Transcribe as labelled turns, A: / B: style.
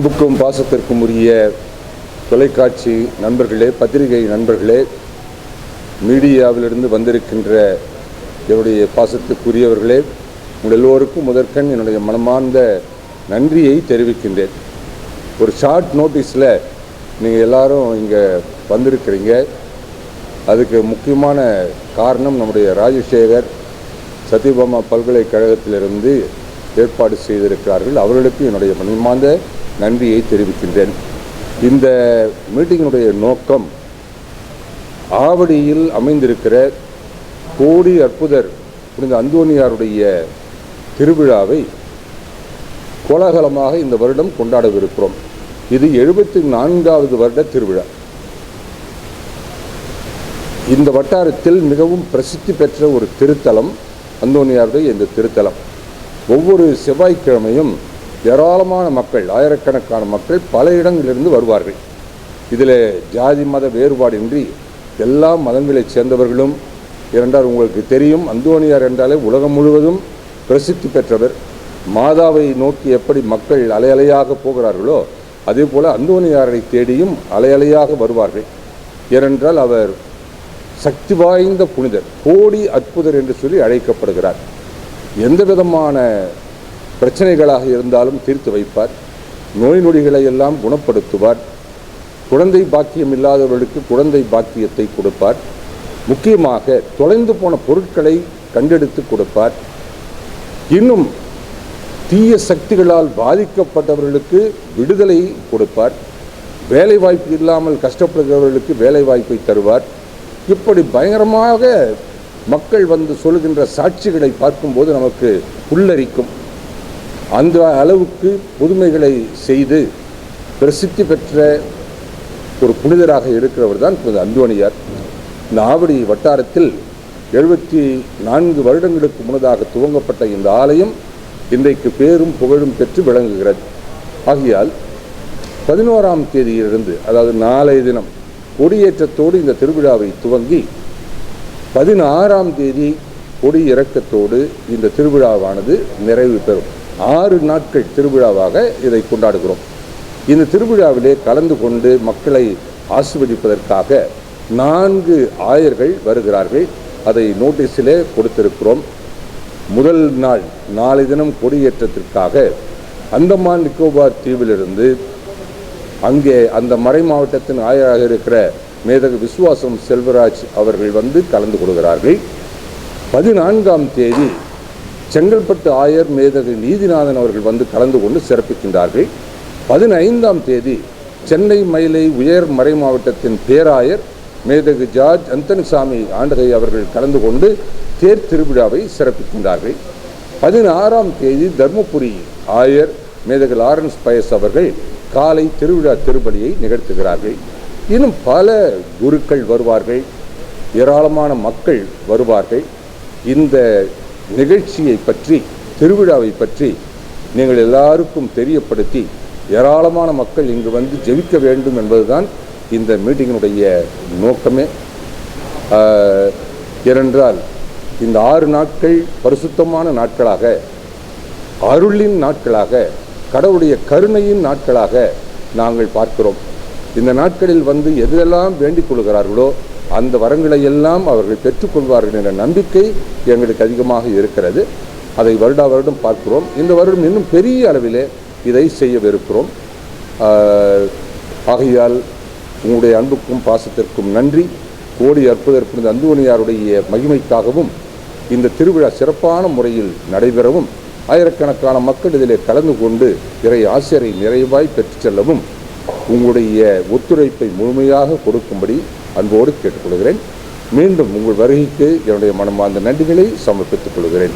A: அன்புக்கும் பாசத்திற்கும் உரிய தொலைக்காட்சி நண்பர்களே, பத்திரிகை நண்பர்களே, மீடியாவிலிருந்து வந்திருக்கின்ற என்னுடைய பாசத்துக்குரியவர்களே, உங்கள் எல்லோருக்கும் முதற்கண் என்னுடைய மனமார்ந்த நன்றியை தெரிவிக்கின்றேன். ஒரு ஷார்ட் நோட்டீஸில் நீங்கள் எல்லாரும் இங்கே வந்திருக்கிறீங்க. அதுக்கு முக்கியமான காரணம் நம்முடைய ராஜசேகர் சத்யபாமா பல்கலைக்கழகத்திலிருந்து ஏற்பாடு செய்திருக்கிறார்கள். அவர்களுக்கு என்னுடைய மனமார்ந்த நன்றியை தெரிவிக்கின்றேன். இந்த மீட்டிங்கினுடைய நோக்கம் ஆவடியில் அமைந்திருக்கிற கோடி அற்புதர் புனித அந்தோனியாருடைய திருவிழாவை கோலாகலமாக இந்த வருடம் கொண்டாடவிருக்கிறோம். இது 74வது வருட திருவிழா. இந்த வட்டாரத்தில் மிகவும் பிரசித்தி பெற்ற ஒரு திருத்தலம் அந்தோனியாருடைய இந்த திருத்தலம். ஒவ்வொரு செவ்வாய்க்கிழமையும் ஏராளமான மக்கள், ஆயிரக்கணக்கான மக்கள் பல இடங்களிலிருந்து வருவார்கள். இதில் ஜாதி மத வேறுபாடின்றி எல்லா மதங்களைச் சேர்ந்தவர்களும், ஏனென்றால் உங்களுக்கு தெரியும், அந்தோனியார் என்றாலே உலகம் முழுவதும் பிரசித்தி பெற்றவர். மாதாவை நோக்கி எப்படி மக்கள் அலையலையாக போகிறார்களோ அதே போல் அந்தோனியாரை தேடியும் அலையலையாக வருவார்கள். ஏனென்றால் அவர் சக்தி வாய்ந்த புனிதர், கோடி அற்புதர் என்று சொல்லி அழைக்கப்படுகிறார். எந்த விதமான பிரச்சனைகளாக இருந்தாலும் தீர்த்து வைப்பார். நோய் நொடிகளை எல்லாம் குணப்படுத்துவார். குழந்தை பாக்கியம் இல்லாதவர்களுக்கு குழந்தை பாக்கியத்தை கொடுப்பார். முக்கியமாக தொலைந்து போன பொருட்களை கண்டெடுத்து கொடுப்பார். இன்னும் தீய சக்திகளால் பாதிக்கப்பட்டவர்களுக்கு விடுதலை கொடுப்பார். வேலை வாய்ப்பு இல்லாமல் கஷ்டப்படுகிறவர்களுக்கு வேலை வாய்ப்பை தருவார். இப்படி பயங்கரமாக மக்கள் வந்து சொல்கின்ற சாட்சிகளை பார்க்கும்போது நமக்கு புல்லரிக்கும். அந்த அளவுக்கு புதுமைகளை செய்து பிரசித்தி பெற்ற ஒரு புனிதராக இருக்கிறவர் தான் புனித அந்தோனியார். இந்த ஆவடி வட்டாரத்தில் 74 வருடங்களுக்கு முன்னதாக துவங்கப்பட்ட இந்த ஆலயம் இன்றைக்கு பேரும் புகழும் பெற்று விளங்குகிறது. ஆகையால் 11ஆம் தேதியிலிருந்து, அதாவது நாளைய தினம் கொடியேற்றத்தோடு இந்த திருவிழாவை துவங்கி 16ஆம் தேதி கொடி இறக்கத்தோடு இந்த திருவிழாவானது நிறைவு பெறும். 6 நாட்கள் திருவிழாவாக இதை கொண்டாடுகிறோம். இந்த திருவிழாவிலே கலந்து கொண்டு மக்களை ஆசீர்வதிப்பதற்காக 4 ஆயர்கள் வருகிறார்கள். அதை நோட்டீஸிலே கொடுத்திருக்கிறோம். முதல் நாள் நாளை தினம் கொடியேற்றத்திற்காக அந்தமான் நிக்கோபார் தீவிலிருந்து அங்கே அந்த மறை மாவட்டத்தின் ஆயராக இருக்கிற மேதகு விசுவாசம் செல்வராஜ் அவர்கள் வந்து கலந்து கொள்கிறார்கள். 14ஆம் தேதி செங்கல்பட்டு ஆயர் மேதகு நீதிநாதன் அவர்கள் வந்து கலந்து கொண்டு சிறப்பிக்கின்றார்கள். 15ஆம் தேதி சென்னை மயிலை உயர் மறை மாவட்டத்தின் பேராயர் மேதகு ஜார்ஜ் அந்தனிசாமி ஆண்டகை அவர்கள் கலந்து கொண்டு தேர் திருவிழாவை சிறப்பிக்கின்றார்கள். 16ஆம் தேதி தர்மபுரி ஆயர் மேதகு லாரன்ஸ் பயஸ் அவர்கள் காலை திருவிழா திருப்பலியை நிகழ்த்துகிறார்கள். இன்னும் பல குருக்கள் வருவார்கள், ஏராளமான மக்கள் வருவார்கள். இந்த நிகழ்ச்சியை பற்றி, திருவிழாவை பற்றி நீங்கள் எல்லாருக்கும் தெரியப்படுத்தி ஏராளமான மக்கள் இங்கு வந்து ஜெபிக்க வேண்டும் என்பதுதான் இந்த மீட்டிங்கினுடைய நோக்கமே. ஏனென்றால் இந்த 6 நாட்கள் பரிசுத்தமான நாட்களாக, அருளின் நாட்களாக, கடவுளுடைய கருணையின் நாட்களாக நாங்கள் பார்க்கிறோம். இந்த நாட்களில் வந்து எதெல்லாம் வேண்டிக் கொள்கிறார்களோ அந்த வரங்களை எல்லாம் அவர்கள் பெற்றுக்கொள்வார்கள் என்ற நம்பிக்கை எங்களுக்கு அதிகமாக இருக்கிறது. அதை வருடா வருடம் பார்க்கிறோம். இந்த வருடம் இன்னும் பெரிய அளவிலே இதை செய்யவிருக்கிறோம். ஆகையால் உங்களுடைய அன்புக்கும் பாசத்திற்கும் நன்றி. கோடி அற்புதர் புனித அந்தோனியாருடைய மகிமைக்காகவும் இந்த திருவிழா சிறப்பான முறையில் நடைபெறவும், ஆயிரக்கணக்கான மக்கள் இதிலே கலந்து கொண்டு இறை ஆசிரியரை நிறைவாய் பெற்றுச் செல்லவும் உங்களுடைய ஒத்துழைப்பை முழுமையாக கொடுக்கும்படி அன்போடு கேட்டுக்கொள்கிறேன். மீண்டும் உங்கள் வருகைக்கு என்னுடைய மனமார்ந்த நன்றிகளை சமர்ப்பித்துக் கொள்கிறேன்.